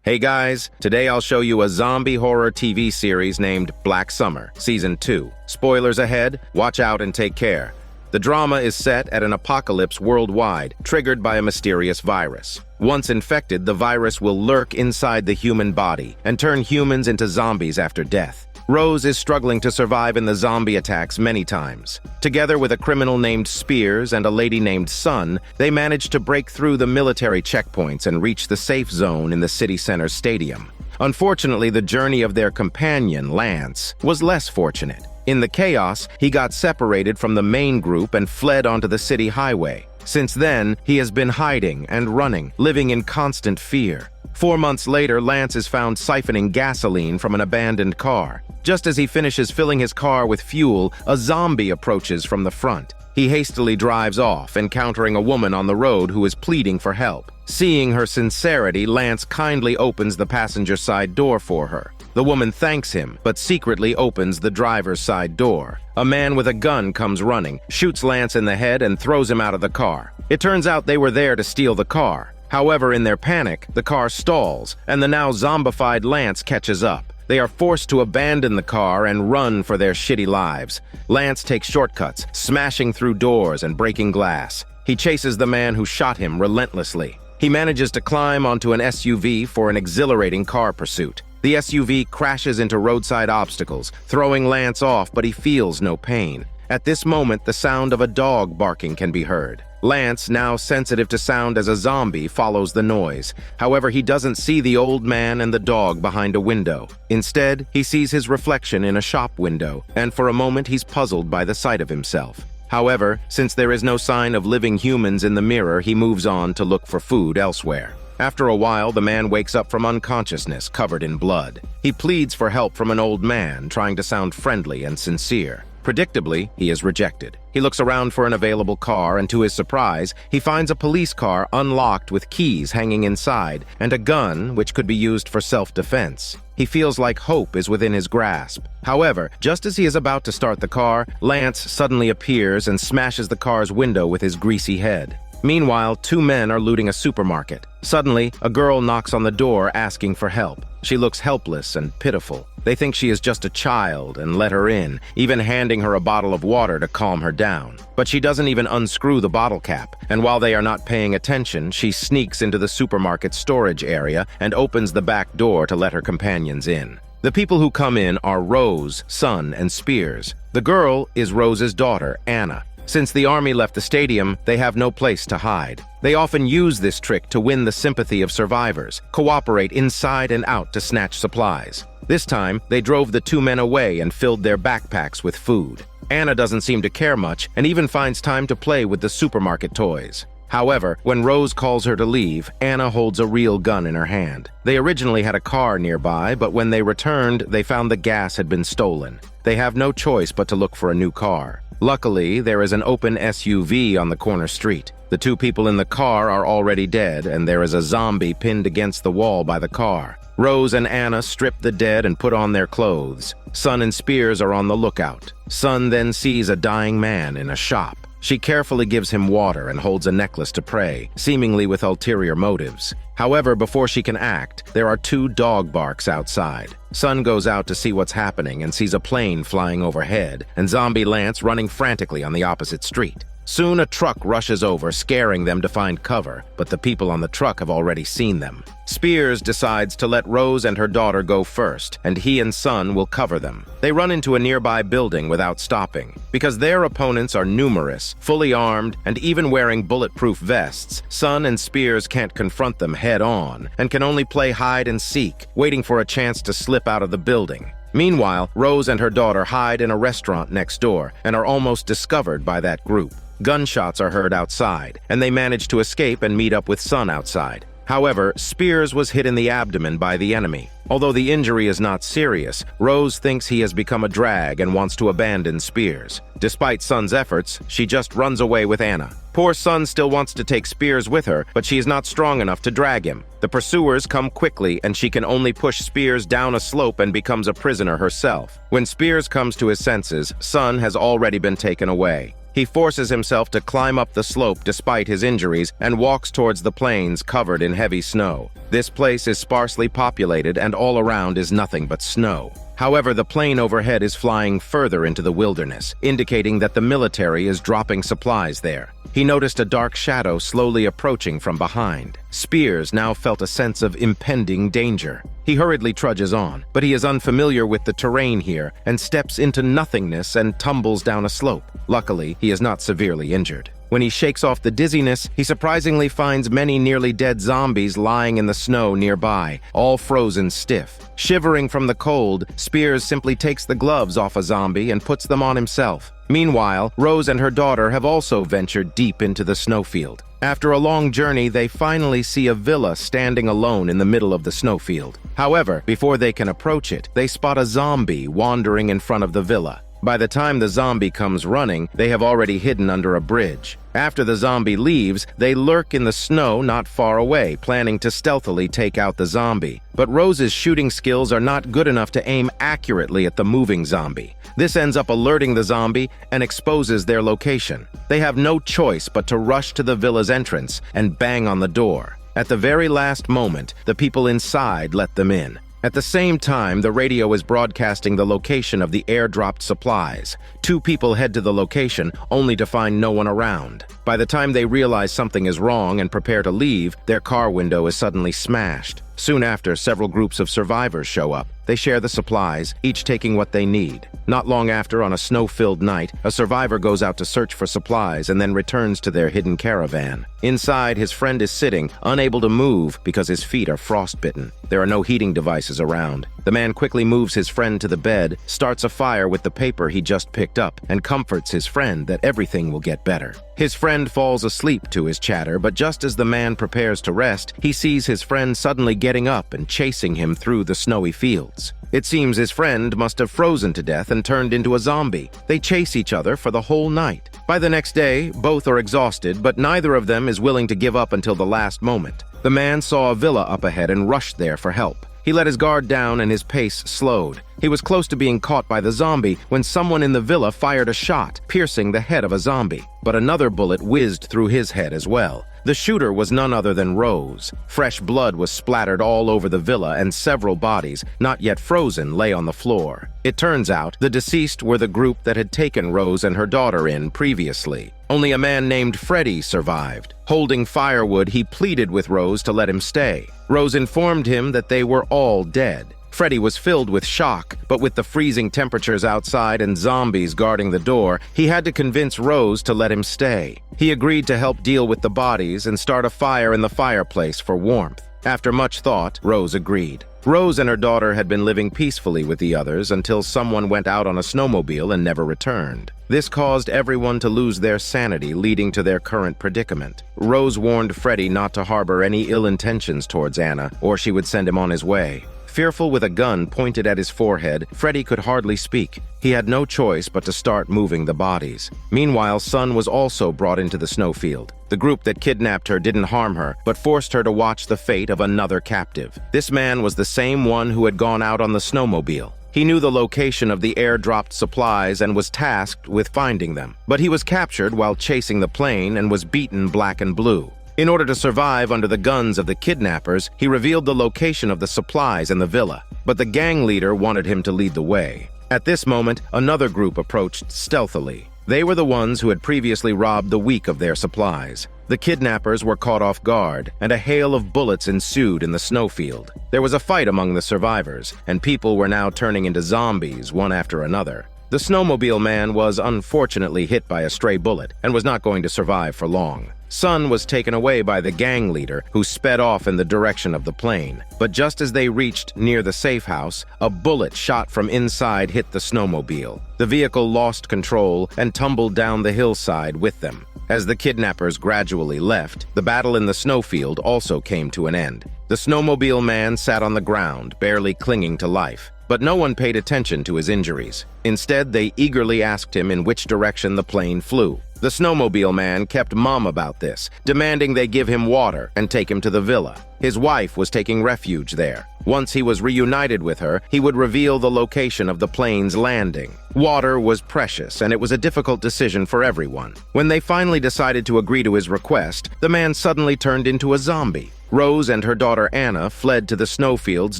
Hey guys, today I'll show you a zombie horror TV series named Black Summer, Season 2. Spoilers ahead, watch out and take care. The drama is set at an apocalypse worldwide, triggered by a mysterious virus. Once infected, the virus will lurk inside the human body and turn humans into zombies after death. Rose is struggling to survive in the zombie attacks many times. Together with a criminal named Spears and a lady named Sun, they manage to break through the military checkpoints and reach the safe zone in the city center stadium. Unfortunately, the journey of their companion, Lance, was less fortunate. In the chaos, he got separated from the main group and fled onto the city highway. Since then, he has been hiding and running, living in constant fear. 4 months later, Lance is found siphoning gasoline from an abandoned car. Just as he finishes filling his car with fuel, a zombie approaches from the front. He hastily drives off, encountering a woman on the road who is pleading for help. Seeing her sincerity, Lance kindly opens the passenger side door for her. The woman thanks him, but secretly opens the driver's side door. A man with a gun comes running, shoots Lance in the head, and throws him out of the car. It turns out they were there to steal the car. However, in their panic, the car stalls, and the now zombified Lance catches up. They are forced to abandon the car and run for their shitty lives. Lance takes shortcuts, smashing through doors and breaking glass. He chases the man who shot him relentlessly. He manages to climb onto an SUV for an exhilarating car pursuit. The SUV crashes into roadside obstacles, throwing Lance off, but he feels no pain. At this moment, the sound of a dog barking can be heard. Lance, now sensitive to sound as a zombie, follows the noise. However, he doesn't see the old man and the dog behind a window. Instead, he sees his reflection in a shop window, and for a moment he's puzzled by the sight of himself. However, since there is no sign of living humans in the mirror, he moves on to look for food elsewhere. After a while, the man wakes up from unconsciousness, covered in blood. He pleads for help from an old man, trying to sound friendly and sincere. Predictably, he is rejected. He looks around for an available car, and to his surprise, he finds a police car unlocked with keys hanging inside and a gun which could be used for self-defense. He feels like hope is within his grasp. However, just as he is about to start the car, Lance suddenly appears and smashes the car's window with his greasy head. Meanwhile, 2 men are looting a supermarket. Suddenly, a girl knocks on the door asking for help. She looks helpless and pitiful. They think she is just a child and let her in, even handing her a bottle of water to calm her down. But she doesn't even unscrew the bottle cap, and while they are not paying attention, she sneaks into the supermarket storage area and opens the back door to let her companions in. The people who come in are Rose, Sun, and Spears. The girl is Rose's daughter, Anna. Since the army left the stadium, they have no place to hide. They often use this trick to win the sympathy of survivors, cooperate inside and out to snatch supplies. This time, they drove the 2 men away and filled their backpacks with food. Anna doesn't seem to care much and even finds time to play with the supermarket toys. However, when Rose calls her to leave, Anna holds a real gun in her hand. They originally had a car nearby, but when they returned, they found the gas had been stolen. They have no choice but to look for a new car. Luckily, there is an open SUV on the corner street. The 2 people in the car are already dead, and there is a zombie pinned against the wall by the car. Rose and Anna strip the dead and put on their clothes. Sun and Spears are on the lookout. Sun then sees a dying man in a shop. She carefully gives him water and holds a necklace to pray, seemingly with ulterior motives. However, before she can act, there are 2 dog barks outside. Sun goes out to see what's happening and sees a plane flying overhead and zombie Lance running frantically on the opposite street. Soon a truck rushes over, scaring them to find cover, but the people on the truck have already seen them. Spears decides to let Rose and her daughter go first, and he and Sun will cover them. They run into a nearby building without stopping. Because their opponents are numerous, fully armed, and even wearing bulletproof vests, Sun and Spears can't confront them head-on and can only play hide and seek, waiting for a chance to slip out of the building. Meanwhile, Rose and her daughter hide in a restaurant next door and are almost discovered by that group. Gunshots are heard outside, and they manage to escape and meet up with Sun outside. However, Spears was hit in the abdomen by the enemy. Although the injury is not serious, Rose thinks he has become a drag and wants to abandon Spears. Despite Sun's efforts, she just runs away with Anna. Poor Sun still wants to take Spears with her, but she is not strong enough to drag him. The pursuers come quickly, and she can only push Spears down a slope and becomes a prisoner herself. When Spears comes to his senses, Sun has already been taken away. He forces himself to climb up the slope despite his injuries and walks towards the plains covered in heavy snow. This place is sparsely populated and all around is nothing but snow. However, the plane overhead is flying further into the wilderness, indicating that the military is dropping supplies there. He noticed a dark shadow slowly approaching from behind. Spears now felt a sense of impending danger. He hurriedly trudges on, but he is unfamiliar with the terrain here and steps into nothingness and tumbles down a slope. Luckily, he is not severely injured. When he shakes off the dizziness, he surprisingly finds many nearly dead zombies lying in the snow nearby, all frozen stiff. Shivering from the cold, Spears simply takes the gloves off a zombie and puts them on himself. Meanwhile, Rose and her daughter have also ventured deep into the snowfield. After a long journey, they finally see a villa standing alone in the middle of the snowfield. However, before they can approach it, they spot a zombie wandering in front of the villa. By the time the zombie comes running, they have already hidden under a bridge. After the zombie leaves, they lurk in the snow not far away, planning to stealthily take out the zombie. But Rose's shooting skills are not good enough to aim accurately at the moving zombie. This ends up alerting the zombie and exposes their location. They have no choice but to rush to the villa's entrance and bang on the door. At the very last moment, the people inside let them in. At the same time, the radio is broadcasting the location of the airdropped supplies. Two people head to the location, only to find no one around. By the time they realize something is wrong and prepare to leave, their car window is suddenly smashed. Soon after, several groups of survivors show up. They share the supplies, each taking what they need. Not long after, on a snow-filled night, a survivor goes out to search for supplies and then returns to their hidden caravan. Inside, his friend is sitting, unable to move because his feet are frostbitten. There are no heating devices around. The man quickly moves his friend to the bed, starts a fire with the paper he just picked up, and comforts his friend that everything will get better. His friend falls asleep to his chatter, but just as the man prepares to rest, he sees his friend suddenly getting up and chasing him through the snowy fields. It seems his friend must have frozen to death and turned into a zombie. They chase each other for the whole night. By the next day, both are exhausted, but neither of them is willing to give up until the last moment. The man saw a villa up ahead and rushed there for help. He let his guard down and his pace slowed. He was close to being caught by the zombie when someone in the villa fired a shot, piercing the head of a zombie. But another bullet whizzed through his head as well. The shooter was none other than Rose. Fresh blood was splattered all over the villa and several bodies, not yet frozen, lay on the floor. It turns out the deceased were the group that had taken Rose and her daughter in previously. Only a man named Freddy survived. Holding firewood, he pleaded with Rose to let him stay. Rose informed him that they were all dead. Freddy was filled with shock, but with the freezing temperatures outside and zombies guarding the door, he had to convince Rose to let him stay. He agreed to help deal with the bodies and start a fire in the fireplace for warmth. After much thought, Rose agreed. Rose and her daughter had been living peacefully with the others until someone went out on a snowmobile and never returned. This caused everyone to lose their sanity, leading to their current predicament. Rose warned Freddy not to harbor any ill intentions towards Anna, or she would send him on his way. Fearful with a gun pointed at his forehead, Freddy could hardly speak. He had no choice but to start moving the bodies. Meanwhile, Sun was also brought into the snowfield. The group that kidnapped her didn't harm her, but forced her to watch the fate of another captive. This man was the same one who had gone out on the snowmobile. He knew the location of the airdropped supplies and was tasked with finding them. But he was captured while chasing the plane and was beaten black and blue. In order to survive under the guns of the kidnappers, he revealed the location of the supplies in the villa, but the gang leader wanted him to lead the way. At this moment, another group approached stealthily. They were the ones who had previously robbed the weak of their supplies. The kidnappers were caught off guard, and a hail of bullets ensued in the snowfield. There was a fight among the survivors, and people were now turning into zombies one after another. The snowmobile man was unfortunately hit by a stray bullet and was not going to survive for long. Sun was taken away by the gang leader, who sped off in the direction of the plane. But just as they reached near the safe house, a bullet shot from inside hit the snowmobile. The vehicle lost control and tumbled down the hillside with them. As the kidnappers gradually left, the battle in the snowfield also came to an end. The snowmobile man sat on the ground, barely clinging to life. But no one paid attention to his injuries. Instead, they eagerly asked him in which direction the plane flew. The snowmobile man kept mum about this, demanding they give him water and take him to the villa. His wife was taking refuge there. Once he was reunited with her, he would reveal the location of the plane's landing. Water was precious, and it was a difficult decision for everyone. When they finally decided to agree to his request, the man suddenly turned into a zombie. Rose and her daughter Anna fled to the snowfields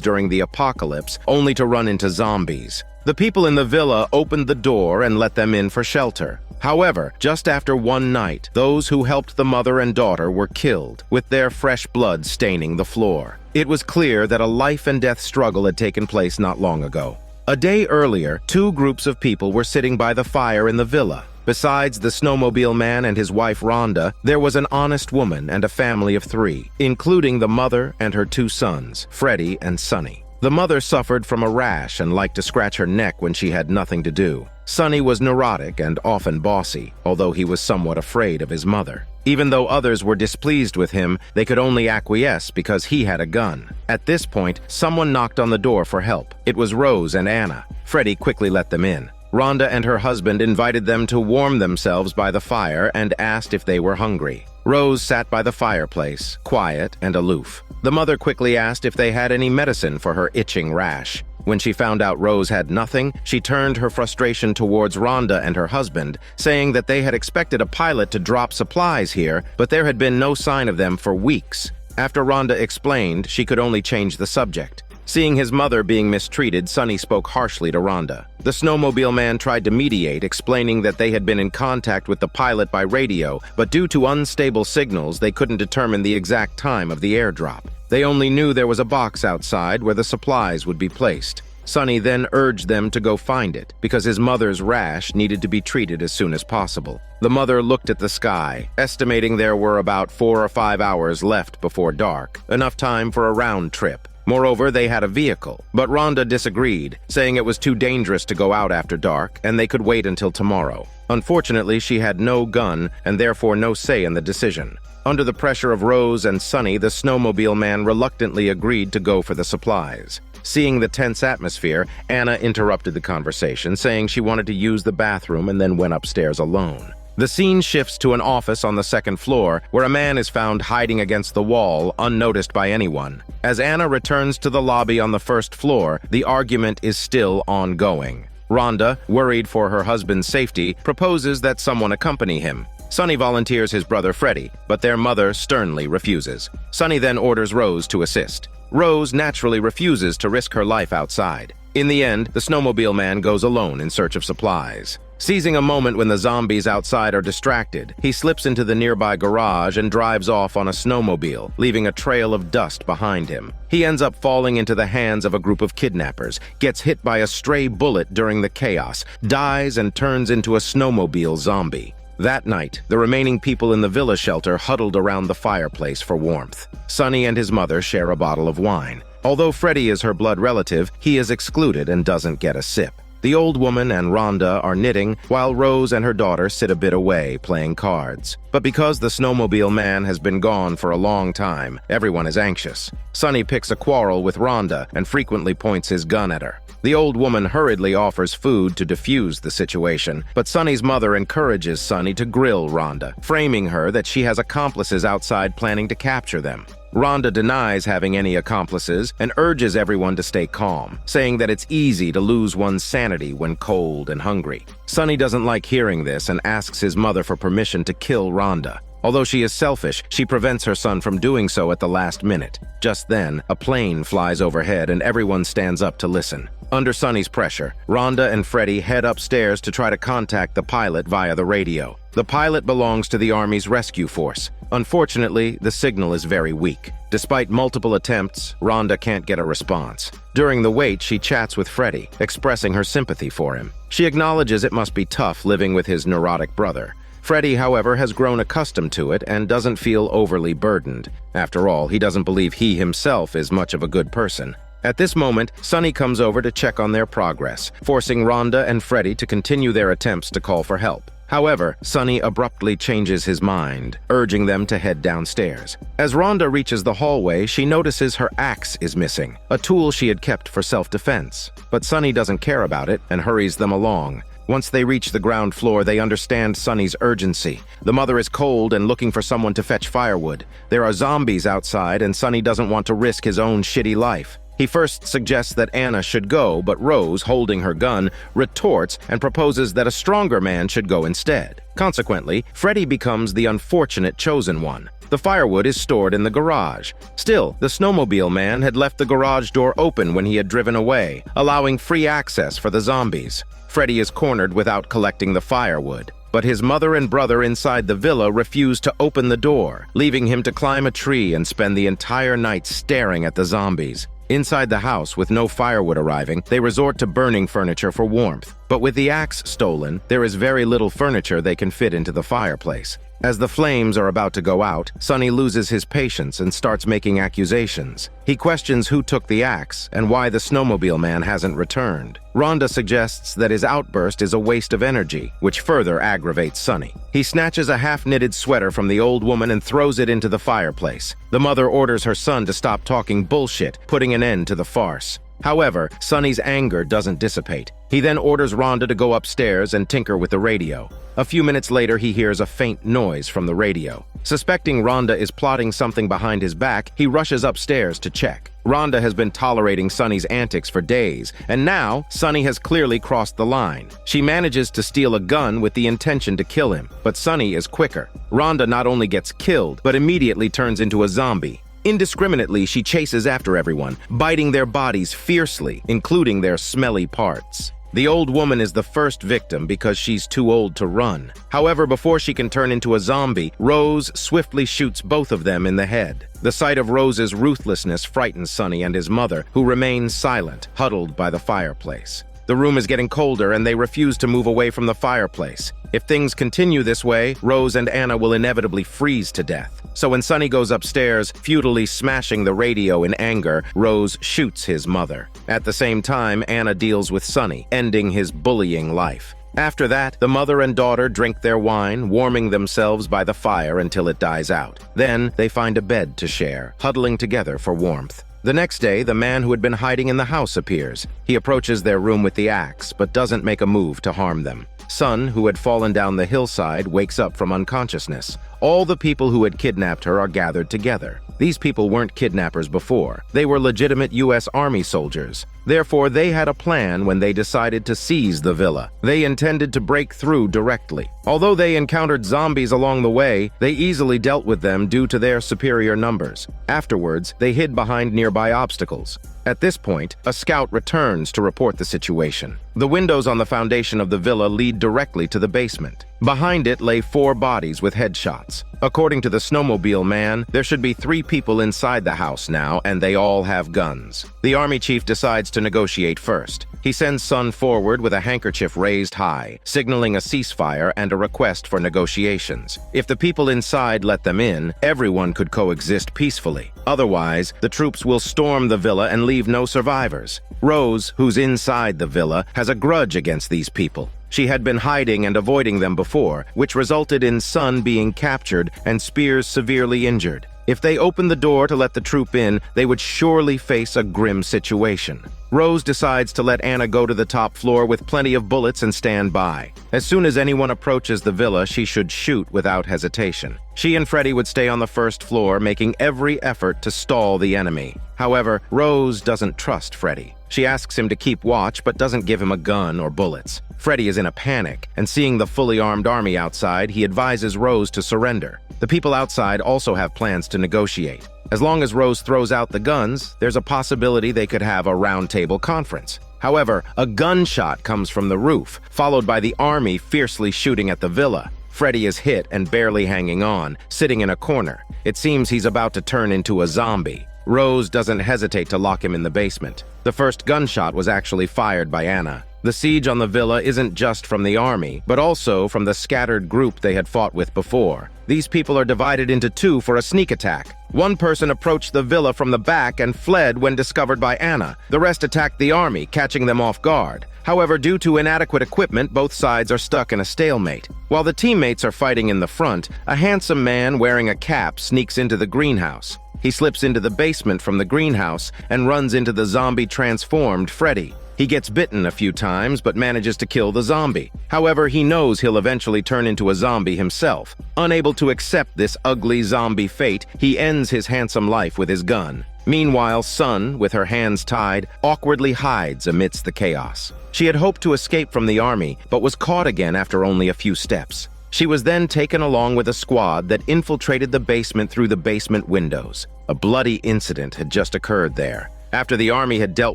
during the apocalypse, only to run into zombies. The people in the villa opened the door and let them in for shelter. However, just after one night, those who helped the mother and daughter were killed, with their fresh blood staining the floor. It was clear that a life-and-death struggle had taken place not long ago. A day earlier, two groups of people were sitting by the fire in the villa. Besides the snowmobile man and his wife Rhonda, there was an honest woman and a family of 3, including the mother and her 2 sons, Freddie and Sonny. The mother suffered from a rash and liked to scratch her neck when she had nothing to do. Sonny was neurotic and often bossy, although he was somewhat afraid of his mother. Even though others were displeased with him, they could only acquiesce because he had a gun. At this point, someone knocked on the door for help. It was Rose and Anna. Freddie quickly let them in. Rhonda and her husband invited them to warm themselves by the fire and asked if they were hungry. Rose sat by the fireplace, quiet and aloof. The mother quickly asked if they had any medicine for her itching rash. When she found out Rose had nothing, she turned her frustration towards Rhonda and her husband, saying that they had expected a pilot to drop supplies here, but there had been no sign of them for weeks. After Rhonda explained, she could only change the subject. Seeing his mother being mistreated, Sonny spoke harshly to Rhonda. The snowmobile man tried to mediate, explaining that they had been in contact with the pilot by radio, but due to unstable signals, they couldn't determine the exact time of the airdrop. They only knew there was a box outside where the supplies would be placed. Sonny then urged them to go find it, because his mother's rash needed to be treated as soon as possible. The mother looked at the sky, estimating there were about 4 or 5 hours left before dark, enough time for a round trip. Moreover, they had a vehicle, but Rhonda disagreed, saying it was too dangerous to go out after dark and they could wait until tomorrow. Unfortunately, she had no gun and therefore no say in the decision. Under the pressure of Rose and Sonny, the snowmobile man reluctantly agreed to go for the supplies. Seeing the tense atmosphere, Anna interrupted the conversation, saying she wanted to use the bathroom and then went upstairs alone. The scene shifts to an office on the 2nd floor, where a man is found hiding against the wall, unnoticed by anyone. As Anna returns to the lobby on the 1st floor, the argument is still ongoing. Rhonda, worried for her husband's safety, proposes that someone accompany him. Sonny volunteers his brother Freddie, but their mother sternly refuses. Sonny then orders Rose to assist. Rose naturally refuses to risk her life outside. In the end, the snowmobile man goes alone in search of supplies. Seizing a moment when the zombies outside are distracted, he slips into the nearby garage and drives off on a snowmobile, leaving a trail of dust behind him. He ends up falling into the hands of a group of kidnappers, gets hit by a stray bullet during the chaos, dies and turns into a snowmobile zombie. That night, the remaining people in the villa shelter huddled around the fireplace for warmth. Sonny and his mother share a bottle of wine. Although Freddie is her blood relative, he is excluded and doesn't get a sip. The old woman and Rhonda are knitting, while Rose and her daughter sit a bit away, playing cards. But because the snowmobile man has been gone for a long time, everyone is anxious. Sonny picks a quarrel with Rhonda and frequently points his gun at her. The old woman hurriedly offers food to defuse the situation, but Sonny's mother encourages Sonny to grill Rhonda, framing her that she has accomplices outside planning to capture them. Rhonda denies having any accomplices and urges everyone to stay calm, saying that it's easy to lose one's sanity when cold and hungry. Sonny doesn't like hearing this and asks his mother for permission to kill Rhonda. Although she is selfish, she prevents her son from doing so at the last minute. Just then, a plane flies overhead and everyone stands up to listen. Under Sonny's pressure, Rhonda and Freddie head upstairs to try to contact the pilot via the radio. The pilot belongs to the Army's rescue force. Unfortunately, the signal is very weak. Despite multiple attempts, Rhonda can't get a response. During the wait, she chats with Freddie, expressing her sympathy for him. She acknowledges it must be tough living with his neurotic brother. Freddie, however, has grown accustomed to it and doesn't feel overly burdened. After all, he doesn't believe he himself is much of a good person. At this moment, Sonny comes over to check on their progress, forcing Rhonda and Freddie to continue their attempts to call for help. However, Sonny abruptly changes his mind, urging them to head downstairs. As Rhonda reaches the hallway, she notices her axe is missing, a tool she had kept for self-defense. But Sonny doesn't care about it and hurries them along. Once they reach the ground floor, they understand Sunny's urgency. The mother is cold and looking for someone to fetch firewood. There are zombies outside, and Sunny doesn't want to risk his own shitty life. He first suggests that Anna should go, but Rose, holding her gun, retorts and proposes that a stronger man should go instead. Consequently, Freddy becomes the unfortunate chosen one. The firewood is stored in the garage. Still, the snowmobile man had left the garage door open when he had driven away, allowing free access for the zombies. Freddy is cornered without collecting the firewood. But his mother and brother inside the villa refuse to open the door, leaving him to climb a tree and spend the entire night staring at the zombies. Inside the house, with no firewood arriving, they resort to burning furniture for warmth. But with the axe stolen, there is very little furniture they can fit into the fireplace. As the flames are about to go out, Sunny loses his patience and starts making accusations. He questions who took the axe and why the snowmobile man hasn't returned. Rhonda suggests that his outburst is a waste of energy, which further aggravates Sunny. He snatches a half-knitted sweater from the old woman and throws it into the fireplace. The mother orders her son to stop talking bullshit, putting an end to the farce. However, Sunny's anger doesn't dissipate. He then orders Rhonda to go upstairs and tinker with the radio. A few minutes later, he hears a faint noise from the radio. Suspecting Rhonda is plotting something behind his back, he rushes upstairs to check. Rhonda has been tolerating Sunny's antics for days, and now Sunny has clearly crossed the line. She manages to steal a gun with the intention to kill him, but Sunny is quicker. Rhonda not only gets killed, but immediately turns into a zombie. Indiscriminately, she chases after everyone, biting their bodies fiercely, including their smelly parts. The old woman is the first victim because she's too old to run. However, before she can turn into a zombie, Rose swiftly shoots both of them in the head. The sight of Rose's ruthlessness frightens Sunny and his mother, who remain silent, huddled by the fireplace. The room is getting colder and they refuse to move away from the fireplace. If things continue this way, Rose and Anna will inevitably freeze to death. So when Sunny goes upstairs, futilely smashing the radio in anger, Rose shoots his mother. At the same time, Anna deals with Sunny, ending his bullying life. After that, the mother and daughter drink their wine, warming themselves by the fire until it dies out. Then they find a bed to share, huddling together for warmth. The next day, the man who had been hiding in the house appears. He approaches their room with the axe, but doesn't make a move to harm them. Sun, who had fallen down the hillside, wakes up from unconsciousness. All the people who had kidnapped her are gathered together. These people weren't kidnappers before. They were legitimate U.S. Army soldiers. Therefore, they had a plan when they decided to seize the villa. They intended to break through directly. Although they encountered zombies along the way, they easily dealt with them due to their superior numbers. Afterwards, they hid behind nearby obstacles. At this point, a scout returns to report the situation. The windows on the foundation of the villa lead directly to the basement. Behind it lay 4 bodies with headshots. According to the snowmobile man, there should be 3 people inside the house now, and they all have guns. The army chief decides to negotiate first. He sends Sun forward with a handkerchief raised high, signaling a ceasefire and a request for negotiations. If the people inside let them in, everyone could coexist peacefully. Otherwise, the troops will storm the villa and leave no survivors. Rose, who's inside the villa, has a grudge against these people. She had been hiding and avoiding them before, which resulted in Sun being captured and Spears severely injured. If they opened the door to let the troop in, they would surely face a grim situation. Rose decides to let Anna go to the top floor with plenty of bullets and stand by. As soon as anyone approaches the villa, she should shoot without hesitation. She and Freddy would stay on the first floor, making every effort to stall the enemy. However, Rose doesn't trust Freddy. She asks him to keep watch, but doesn't give him a gun or bullets. Freddy is in a panic, and seeing the fully armed army outside, he advises Rose to surrender. The people outside also have plans to negotiate. As long as Rose throws out the guns, there's a possibility they could have a roundtable conference. However, a gunshot comes from the roof, followed by the army fiercely shooting at the villa. Freddy is hit and barely hanging on, sitting in a corner. It seems he's about to turn into a zombie. Rose doesn't hesitate to lock him in the basement. The first gunshot was actually fired by Anna. The siege on the villa isn't just from the army, but also from the scattered group they had fought with before. These people are divided into 2 for a sneak attack. One person approached the villa from the back and fled when discovered by Anna. The rest attacked the army, catching them off guard. However, due to inadequate equipment, both sides are stuck in a stalemate. While the teammates are fighting in the front, a handsome man wearing a cap sneaks into the greenhouse. He slips into the basement from the greenhouse and runs into the zombie-transformed Freddy. He gets bitten a few times but manages to kill the zombie. However, he knows he'll eventually turn into a zombie himself. Unable to accept this ugly zombie fate, he ends his handsome life with his gun. Meanwhile, Sun, with her hands tied, awkwardly hides amidst the chaos. She had hoped to escape from the army, but was caught again after only a few steps. She was then taken along with a squad that infiltrated the basement through the basement windows. A bloody incident had just occurred there. After the army had dealt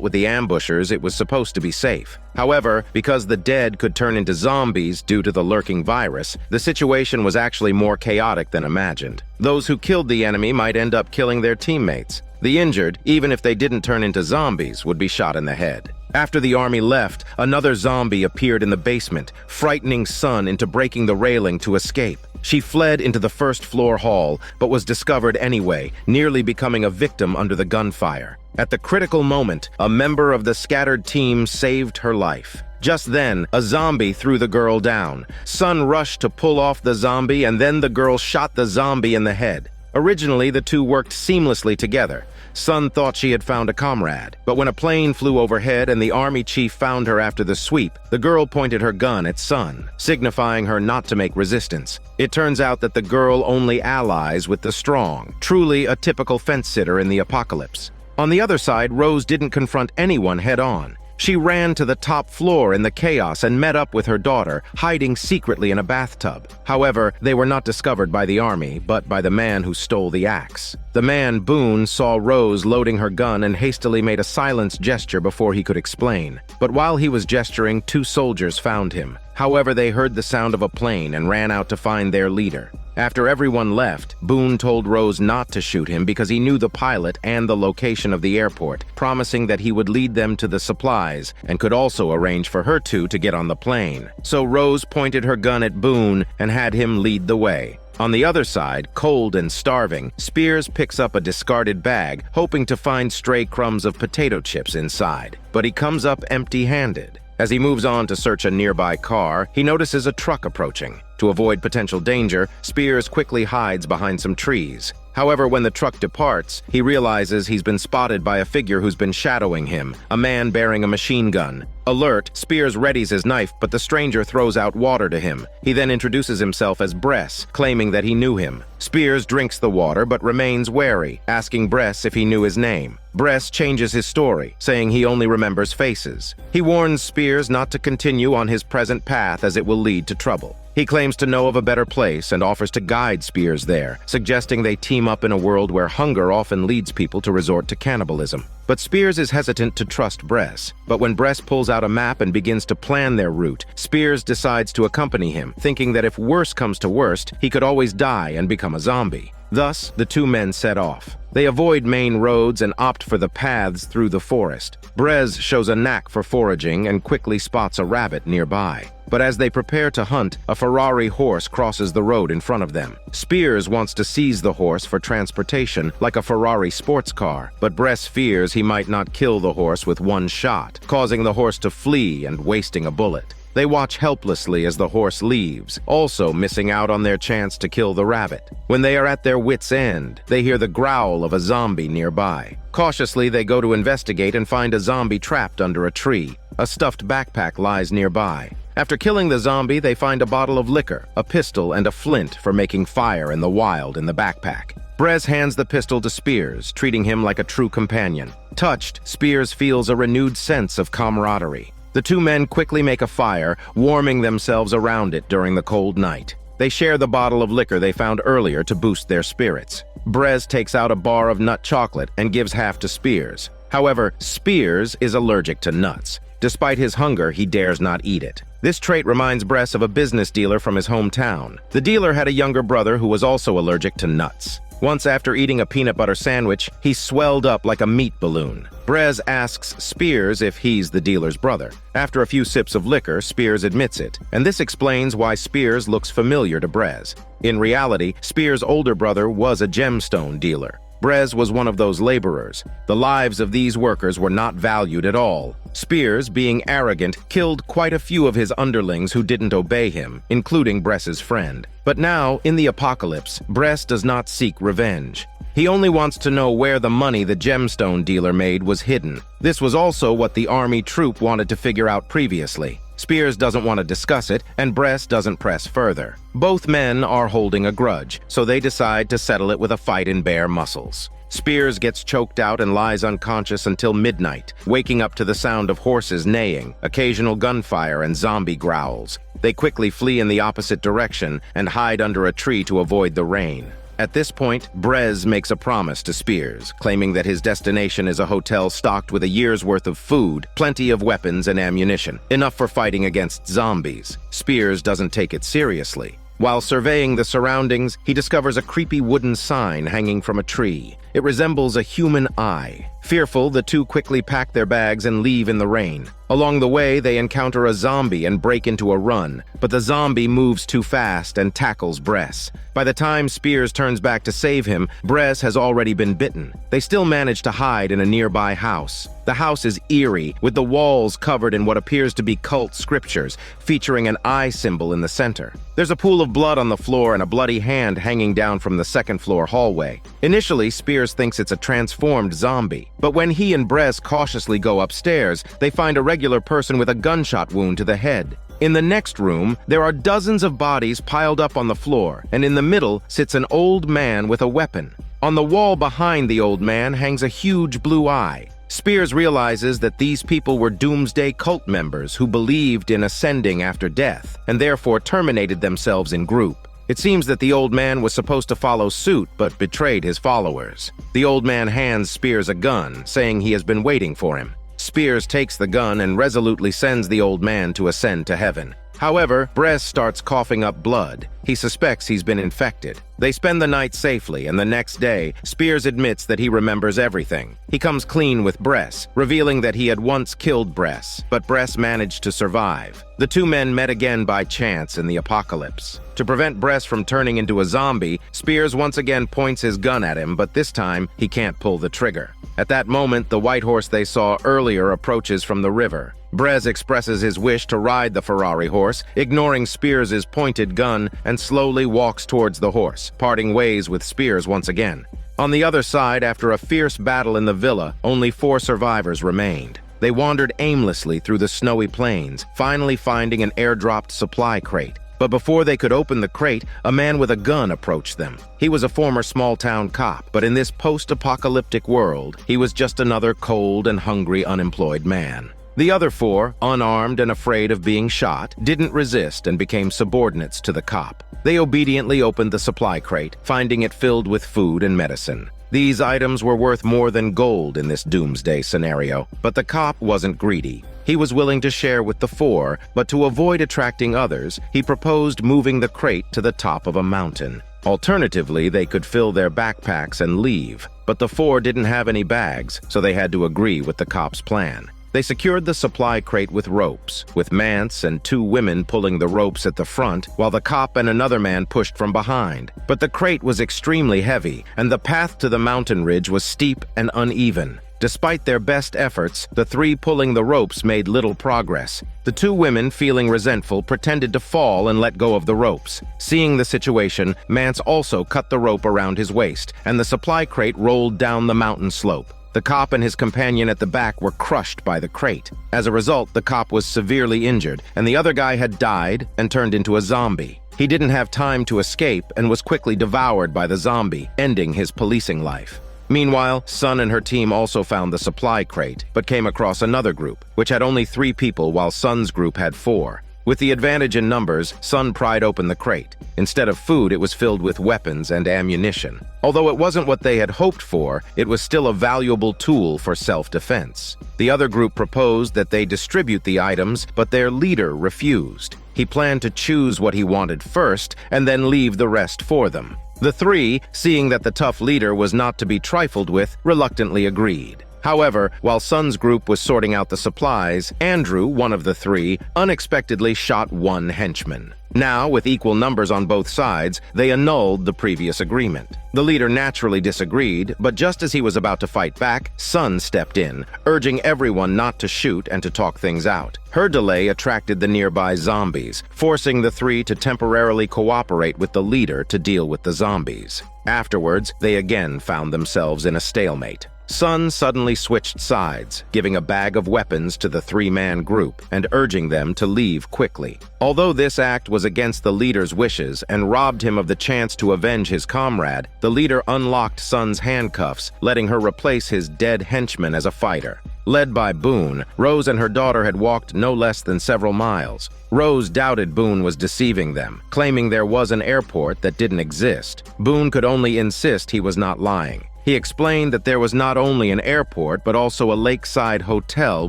with the ambushers, it was supposed to be safe. However, because the dead could turn into zombies due to the lurking virus, the situation was actually more chaotic than imagined. Those who killed the enemy might end up killing their teammates. The injured, even if they didn't turn into zombies, would be shot in the head. After the army left, another zombie appeared in the basement, frightening Sun into breaking the railing to escape. She fled into the first-floor hall, but was discovered anyway, nearly becoming a victim under the gunfire. At the critical moment, a member of the scattered team saved her life. Just then, a zombie threw the girl down. Sun rushed to pull off the zombie, and then the girl shot the zombie in the head. Originally, the two worked seamlessly together. Sun thought she had found a comrade, but when a plane flew overhead and the army chief found her after the sweep, the girl pointed her gun at Sun, signifying her not to make resistance. It turns out that the girl only allies with the strong, truly a typical fence-sitter in the apocalypse. On the other side, Rose didn't confront anyone head-on. She ran to the top floor in the chaos and met up with her daughter, hiding secretly in a bathtub. However, they were not discovered by the army, but by the man who stole the axe. The man, Boone, saw Rose loading her gun and hastily made a silence gesture before he could explain. But while he was gesturing, two soldiers found him. However, they heard the sound of a plane and ran out to find their leader. After everyone left, Boone told Rose not to shoot him because he knew the pilot and the location of the airport, promising that he would lead them to the supplies and could also arrange for her two to get on the plane. So Rose pointed her gun at Boone and had him lead the way. On the other side, cold and starving, Spears picks up a discarded bag, hoping to find stray crumbs of potato chips inside. But he comes up empty-handed. As he moves on to search a nearby car, he notices a truck approaching. To avoid potential danger, Spears quickly hides behind some trees. However, when the truck departs, he realizes he's been spotted by a figure who's been shadowing him, a man bearing a machine gun. Alert, Spears readies his knife, but the stranger throws out water to him. He then introduces himself as Bress, claiming that he knew him. Spears drinks the water but remains wary, asking Bress if he knew his name. Bress changes his story, saying he only remembers faces. He warns Spears not to continue on his present path as it will lead to trouble. He claims to know of a better place and offers to guide Spears there, suggesting they team up in a world where hunger often leads people to resort to cannibalism. But Spears is hesitant to trust Bress. But when Bress pulls out a map and begins to plan their route, Spears decides to accompany him, thinking that if worse comes to worst, he could always die and become a zombie. Thus, the two men set off. They avoid main roads and opt for the paths through the forest. Bress shows a knack for foraging and quickly spots a rabbit nearby. But as they prepare to hunt, a Ferrari horse crosses the road in front of them. Spears wants to seize the horse for transportation, like a Ferrari sports car, but Bress fears he might not kill the horse with one shot, causing the horse to flee and wasting a bullet. They watch helplessly as the horse leaves, also missing out on their chance to kill the rabbit. When they are at their wits' end, they hear the growl of a zombie nearby. Cautiously, they go to investigate and find a zombie trapped under a tree. A stuffed backpack lies nearby. After killing the zombie, they find a bottle of liquor, a pistol, and a flint for making fire in the wild in the backpack. Bress hands the pistol to Spears, treating him like a true companion. Touched, Spears feels a renewed sense of camaraderie. The two men quickly make a fire, warming themselves around it during the cold night. They share the bottle of liquor they found earlier to boost their spirits. Bress takes out a bar of nut chocolate and gives half to Spears. However, Spears is allergic to nuts. Despite his hunger, he dares not eat it. This trait reminds Bress of a business dealer from his hometown. The dealer had a younger brother who was also allergic to nuts. Once after eating a peanut butter sandwich, he swelled up like a meat balloon. Bress asks Spears if he's the dealer's brother. After a few sips of liquor, Spears admits it, and this explains why Spears looks familiar to Bress. In reality, Spears' older brother was a gemstone dealer. Bress was one of those laborers. The lives of these workers were not valued at all. Spears, being arrogant, killed quite a few of his underlings who didn't obey him, including Bress's friend. But now, in the apocalypse, Bress does not seek revenge. He only wants to know where the money the gemstone dealer made was hidden. This was also what the army troop wanted to figure out previously. Spears doesn't want to discuss it, and Bress doesn't press further. Both men are holding a grudge, so they decide to settle it with a fight in bare muscles. Spears gets choked out and lies unconscious until midnight, waking up to the sound of horses neighing, occasional gunfire, and zombie growls. They quickly flee in the opposite direction and hide under a tree to avoid the rain. At this point, Brez makes a promise to Spears, claiming that his destination is a hotel stocked with a year's worth of food, plenty of weapons and ammunition, enough for fighting against zombies. Spears doesn't take it seriously. While surveying the surroundings, he discovers a creepy wooden sign hanging from a tree. It resembles a human eye. Fearful, the two quickly pack their bags and leave in the rain. Along the way, they encounter a zombie and break into a run, but the zombie moves too fast and tackles Bress. By the time Spears turns back to save him, Bress has already been bitten. They still manage to hide in a nearby house. The house is eerie, with the walls covered in what appears to be cult scriptures, featuring an eye symbol in the center. There's a pool of blood on the floor and a bloody hand hanging down from the second-floor hallway. Initially, Spears thinks it's a transformed zombie, but when he and Bress cautiously go upstairs, they find a regular person with a gunshot wound to the head. In the next room, there are dozens of bodies piled up on the floor, and in the middle sits an old man with a weapon. On the wall behind the old man hangs a huge blue eye. Spears realizes that these people were doomsday cult members who believed in ascending after death, and therefore terminated themselves in group. It seems that the old man was supposed to follow suit, but betrayed his followers. The old man hands Spears a gun, saying he has been waiting for him. Spears takes the gun and resolutely sends the old man to ascend to heaven. However, Bress starts coughing up blood. He suspects he's been infected. They spend the night safely, and the next day, Spears admits that he remembers everything. He comes clean with Bress, revealing that he had once killed Bress, but Bress managed to survive. The two men met again by chance in the apocalypse. To prevent Bress from turning into a zombie, Spears once again points his gun at him, but this time, he can't pull the trigger. At that moment, the white horse they saw earlier approaches from the river. Brez expresses his wish to ride the Ferrari horse, ignoring Spears' pointed gun, and slowly walks towards the horse, parting ways with Spears once again. On the other side, after a fierce battle in the villa, only 4 survivors remained. They wandered aimlessly through the snowy plains, finally finding an airdropped supply crate. But before they could open the crate, a man with a gun approached them. He was a former small-town cop, but in this post-apocalyptic world, he was just another cold and hungry unemployed man. The other 4, unarmed and afraid of being shot, didn't resist and became subordinates to the cop. They obediently opened the supply crate, finding it filled with food and medicine. These items were worth more than gold in this doomsday scenario, but the cop wasn't greedy. He was willing to share with the 4, but to avoid attracting others, he proposed moving the crate to the top of a mountain. Alternatively, they could fill their backpacks and leave, but the 4 didn't have any bags, so they had to agree with the cop's plan. They secured the supply crate with ropes, with Mance and 2 women pulling the ropes at the front, while the cop and another man pushed from behind. But the crate was extremely heavy, and the path to the mountain ridge was steep and uneven. Despite their best efforts, the 3 pulling the ropes made little progress. The 2 women, feeling resentful, pretended to fall and let go of the ropes. Seeing the situation, Mance also cut the rope around his waist, and the supply crate rolled down the mountain slope. The cop and his companion at the back were crushed by the crate. As a result, the cop was severely injured, and the other guy had died and turned into a zombie. He didn't have time to escape and was quickly devoured by the zombie, ending his policing life. Meanwhile, Sun and her team also found the supply crate, but came across another group, which had only 3 people while Sun's group had 4. With the advantage in numbers, Sun pried open the crate. Instead of food, it was filled with weapons and ammunition. Although it wasn't what they had hoped for, it was still a valuable tool for self-defense. The other group proposed that they distribute the items, but their leader refused. He planned to choose what he wanted first and then leave the rest for them. The 3, seeing that the tough leader was not to be trifled with, reluctantly agreed. However, while Sun's group was sorting out the supplies, Andrew, one of the 3, unexpectedly shot 1 henchman. Now, with equal numbers on both sides, they annulled the previous agreement. The leader naturally disagreed, but just as he was about to fight back, Sun stepped in, urging everyone not to shoot and to talk things out. Her delay attracted the nearby zombies, forcing the three to temporarily cooperate with the leader to deal with the zombies. Afterwards, they again found themselves in a stalemate. Sun suddenly switched sides, giving a bag of weapons to the three-man group and urging them to leave quickly. Although this act was against the leader's wishes and robbed him of the chance to avenge his comrade, the leader unlocked Sun's handcuffs, letting her replace his dead henchman as a fighter. Led by Boone, Rose and her daughter had walked no less than several miles. Rose doubted Boone was deceiving them, claiming there was an airport that didn't exist. Boone could only insist he was not lying. He explained that there was not only an airport but also a lakeside hotel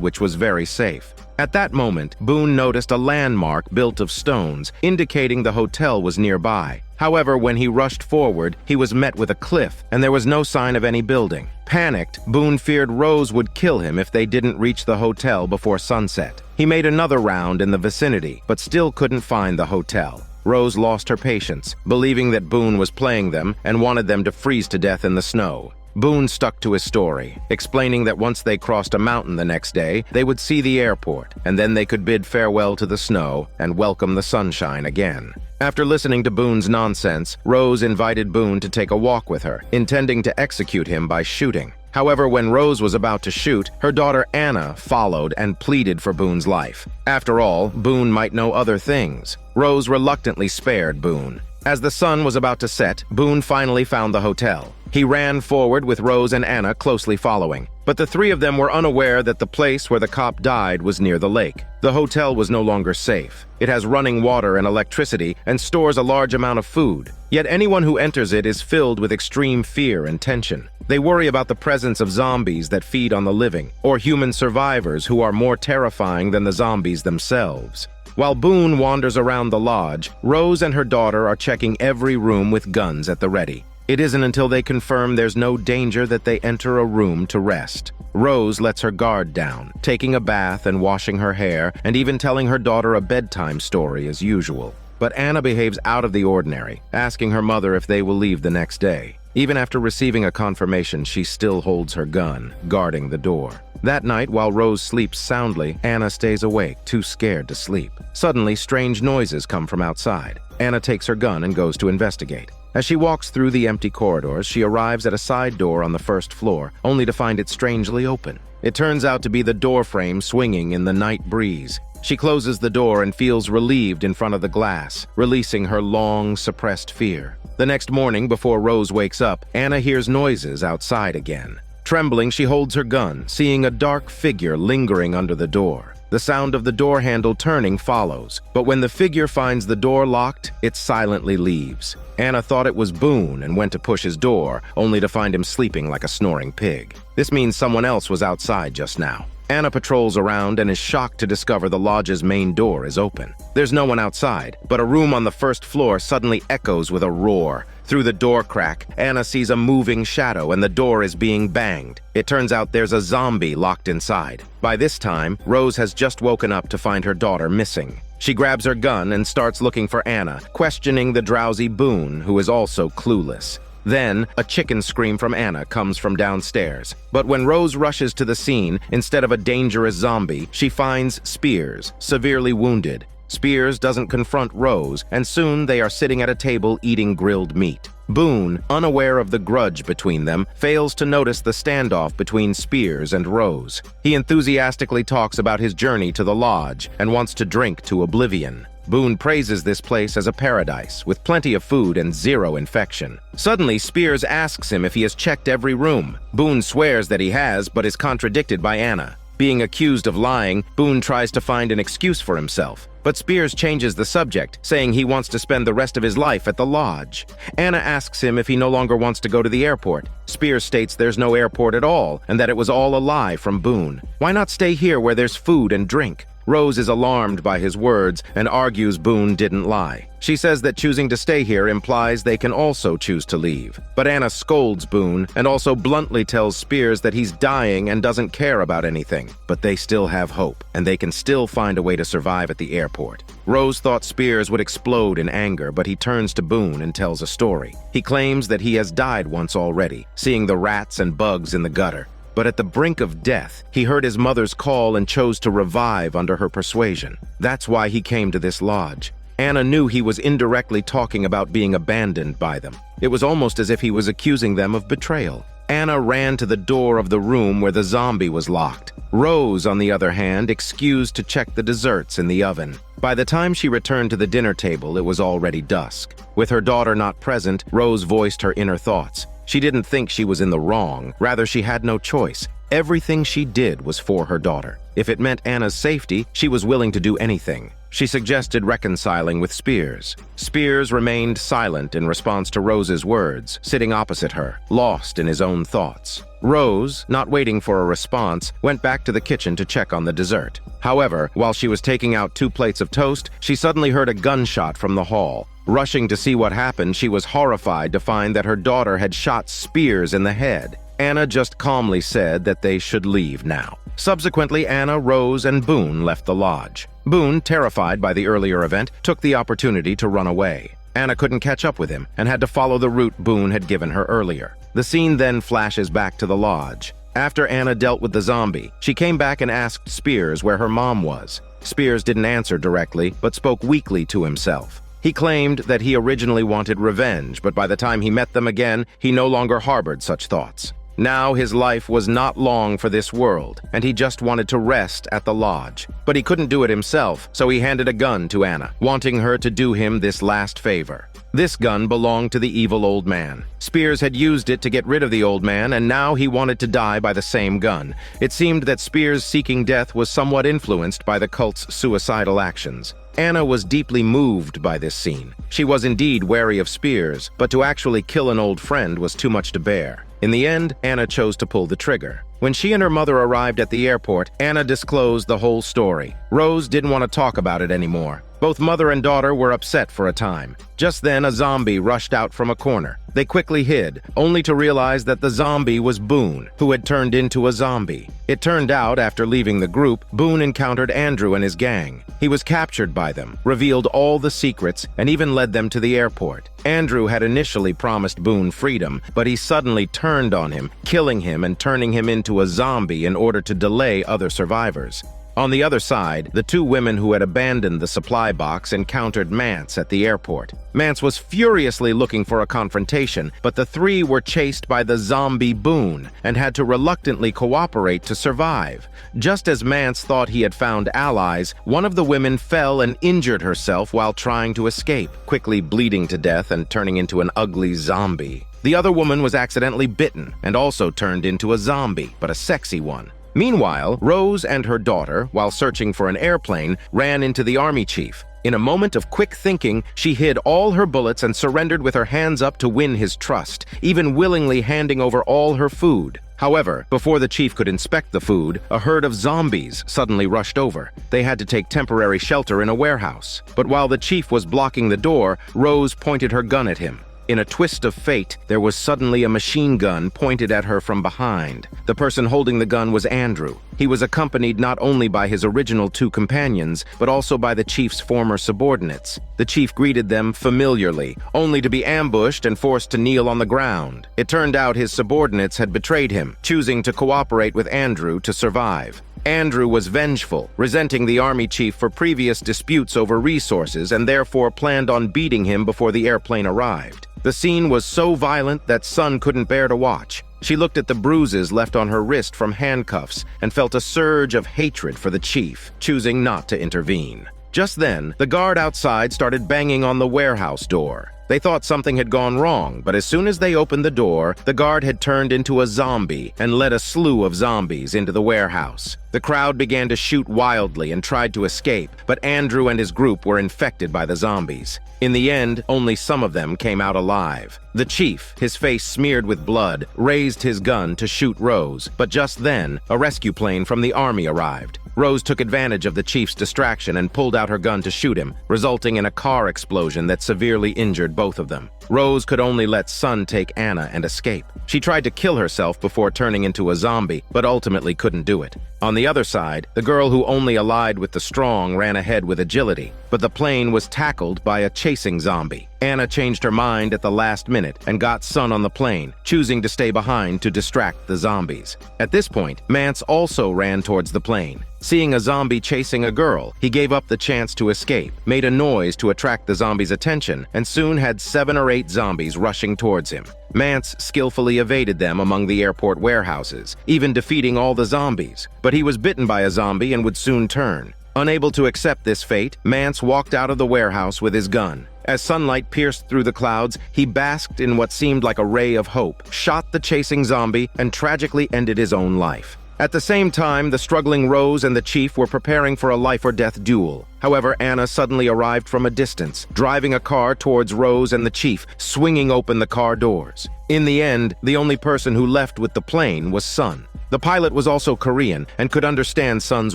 which was very safe. At that moment, Boone noticed a landmark built of stones, indicating the hotel was nearby. However, when he rushed forward, he was met with a cliff, and there was no sign of any building. Panicked, Boone feared Rose would kill him if they didn't reach the hotel before sunset. He made another round in the vicinity, but still couldn't find the hotel. Rose lost her patience, believing that Boone was playing them and wanted them to freeze to death in the snow. Boone stuck to his story, explaining that once they crossed a mountain the next day, they would see the airport, and then they could bid farewell to the snow and welcome the sunshine again. After listening to Boone's nonsense, Rose invited Boone to take a walk with her, intending to execute him by shooting. However, when Rose was about to shoot, her daughter Anna followed and pleaded for Boone's life. After all, Boone might know other things. Rose reluctantly spared Boone. As the sun was about to set, Boone finally found the hotel. He ran forward with Rose and Anna closely following, but the three of them were unaware that the place where the cop died was near the lake. The hotel was no longer safe. It has running water and electricity and stores a large amount of food. Yet anyone who enters it is filled with extreme fear and tension. They worry about the presence of zombies that feed on the living, or human survivors who are more terrifying than the zombies themselves. While Boone wanders around the lodge, Rose and her daughter are checking every room with guns at the ready. It isn't until they confirm there's no danger that they enter a room to rest. Rose lets her guard down, taking a bath and washing her hair, and even telling her daughter a bedtime story as usual. But Anna behaves out of the ordinary, asking her mother if they will leave the next day. Even after receiving a confirmation, she still holds her gun, guarding the door. That night, while Rose sleeps soundly, Anna stays awake, too scared to sleep. Suddenly, strange noises come from outside. Anna takes her gun and goes to investigate. As she walks through the empty corridors, she arrives at a side door on the first floor, only to find it strangely open. It turns out to be the door frame swinging in the night breeze. She closes the door and feels relieved in front of the glass, releasing her long, suppressed fear. The next morning, before Rose wakes up, Anna hears noises outside again. Trembling, she holds her gun, seeing a dark figure lingering under the door. The sound of the door handle turning follows, but when the figure finds the door locked, it silently leaves. Anna thought it was Boone and went to push his door, only to find him sleeping like a snoring pig. This means someone else was outside just now. Anna patrols around and is shocked to discover the lodge's main door is open. There's no one outside, but a room on the first floor suddenly echoes with a roar. Through the door crack, Anna sees a moving shadow and the door is being banged. It turns out there's a zombie locked inside. By this time, Rose has just woken up to find her daughter missing. She grabs her gun and starts looking for Anna, questioning the drowsy Boone, who is also clueless. Then, a chicken scream from Anna comes from downstairs. But when Rose rushes to the scene, instead of a dangerous zombie, she finds Spears, severely wounded. Spears doesn't confront Rose, and soon they are sitting at a table eating grilled meat. Boone, unaware of the grudge between them, fails to notice the standoff between Spears and Rose. He enthusiastically talks about his journey to the lodge and wants to drink to oblivion. Boone praises this place as a paradise, with plenty of food and zero infection. Suddenly, Spears asks him if he has checked every room. Boone swears that he has, but is contradicted by Anna. Being accused of lying, Boone tries to find an excuse for himself. But Spears changes the subject, saying he wants to spend the rest of his life at the lodge. Anna asks him if he no longer wants to go to the airport. Spears states there's no airport at all, and that it was all a lie from Boone. Why not stay here where there's food and drink? Rose is alarmed by his words and argues Boone didn't lie. She says that choosing to stay here implies they can also choose to leave. But Anna scolds Boone and also bluntly tells Spears that he's dying and doesn't care about anything. But they still have hope, and they can still find a way to survive at the airport. Rose thought Spears would explode in anger, but he turns to Boone and tells a story. He claims that he has died once already, seeing the rats and bugs in the gutter. But at the brink of death, he heard his mother's call and chose to revive under her persuasion. That's why he came to this lodge. Anna knew he was indirectly talking about being abandoned by them. It was almost as if he was accusing them of betrayal. Anna ran to the door of the room where the zombie was locked. Rose, on the other hand, excused to check the desserts in the oven. By the time she returned to the dinner table, it was already dusk. With her daughter not present, Rose voiced her inner thoughts. She didn't think she was in the wrong, rather she had no choice. Everything she did was for her daughter. If it meant Anna's safety, she was willing to do anything. She suggested reconciling with Spears. Spears remained silent in response to Rose's words, sitting opposite her, lost in his own thoughts. Rose, not waiting for a response, went back to the kitchen to check on the dessert. However, while she was taking out 2 plates of toast, she suddenly heard a gunshot from the hall. Rushing to see what happened, she was horrified to find that her daughter had shot Spears in the head. Anna just calmly said that they should leave now. Subsequently, Anna, Rose, and Boone left the lodge. Boone, terrified by the earlier event, took the opportunity to run away. Anna couldn't catch up with him and had to follow the route Boone had given her earlier. The scene then flashes back to the lodge. After Anna dealt with the zombie, she came back and asked Spears where her mom was. Spears didn't answer directly, but spoke weakly to himself. He claimed that he originally wanted revenge, but by the time he met them again, he no longer harbored such thoughts. Now his life was not long for this world, and he just wanted to rest at the lodge. But he couldn't do it himself, so he handed a gun to Anna, wanting her to do him this last favor. This gun belonged to the evil old man. Spears had used it to get rid of the old man, and now he wanted to die by the same gun. It seemed that Spears' seeking death was somewhat influenced by the cult's suicidal actions. Anna was deeply moved by this scene. She was indeed wary of Spears, but to actually kill an old friend was too much to bear. In the end, Anna chose to pull the trigger. When she and her mother arrived at the airport, Anna disclosed the whole story. Rose didn't want to talk about it anymore. Both mother and daughter were upset for a time. Just then, a zombie rushed out from a corner. They quickly hid, only to realize that the zombie was Boone, who had turned into a zombie. It turned out, after leaving the group, Boone encountered Andrew and his gang. He was captured by them, revealed all the secrets, and even led them to the airport. Andrew had initially promised Boone freedom, but he suddenly turned on him, killing him and turning him into a zombie in order to delay other survivors. On the other side, the 2 women who had abandoned the supply box encountered Mance at the airport. Mance was furiously looking for a confrontation, but the 3 were chased by the zombie Boone and had to reluctantly cooperate to survive. Just as Mance thought he had found allies, one of the women fell and injured herself while trying to escape, quickly bleeding to death and turning into an ugly zombie. The other woman was accidentally bitten and also turned into a zombie, but a sexy one. Meanwhile, Rose and her daughter, while searching for an airplane, ran into the army chief. In a moment of quick thinking, she hid all her bullets and surrendered with her hands up to win his trust, even willingly handing over all her food. However, before the chief could inspect the food, a herd of zombies suddenly rushed over. They had to take temporary shelter in a warehouse. But while the chief was blocking the door, Rose pointed her gun at him. In a twist of fate, there was suddenly a machine gun pointed at her from behind. The person holding the gun was Andrew. He was accompanied not only by his original 2 companions, but also by the chief's former subordinates. The chief greeted them familiarly, only to be ambushed and forced to kneel on the ground. It turned out his subordinates had betrayed him, choosing to cooperate with Andrew to survive. Andrew was vengeful, resenting the army chief for previous disputes over resources and therefore planned on beating him before the airplane arrived. The scene was so violent that Sun couldn't bear to watch. She looked at the bruises left on her wrist from handcuffs and felt a surge of hatred for the chief, choosing not to intervene. Just then, the guard outside started banging on the warehouse door. They thought something had gone wrong, but as soon as they opened the door, the guard had turned into a zombie and led a slew of zombies into the warehouse. The crowd began to shoot wildly and tried to escape, but Andrew and his group were infected by the zombies. In the end, only some of them came out alive. The chief, his face smeared with blood, raised his gun to shoot Rose, but just then, a rescue plane from the army arrived. Rose took advantage of the chief's distraction and pulled out her gun to shoot him, resulting in a car explosion that severely injured both of them. Rose could only let Sun take Anna and escape. She tried to kill herself before turning into a zombie, but ultimately couldn't do it. On the other side, the girl who only allied with the strong ran ahead with agility, but the plane was tackled by a chasing zombie. Anna changed her mind at the last minute and got Sun on the plane, choosing to stay behind to distract the zombies. At this point, Mance also ran towards the plane. Seeing a zombie chasing a girl, he gave up the chance to escape, made a noise to attract the zombies' attention, and soon had 7 or 8 zombies rushing towards him. Mance skillfully evaded them among the airport warehouses, even defeating all the zombies. But he was bitten by a zombie and would soon turn. Unable to accept this fate, Mance walked out of the warehouse with his gun. As sunlight pierced through the clouds, he basked in what seemed like a ray of hope, shot the chasing zombie, and tragically ended his own life. At the same time, the struggling Rose and the chief were preparing for a life-or-death duel. However, Anna suddenly arrived from a distance, driving a car towards Rose and the chief, swinging open the car doors. In the end, the only person who left with the plane was Sun. The pilot was also Korean and could understand Sun's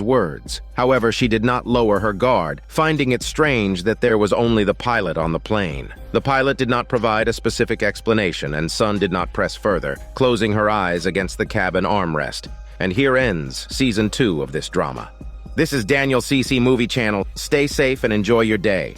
words. However, she did not lower her guard, finding it strange that there was only the pilot on the plane. The pilot did not provide a specific explanation, and Sun did not press further, closing her eyes against the cabin armrest. And here ends Season 2 of this drama. This is Daniel CC Movie Channel. Stay safe and enjoy your day.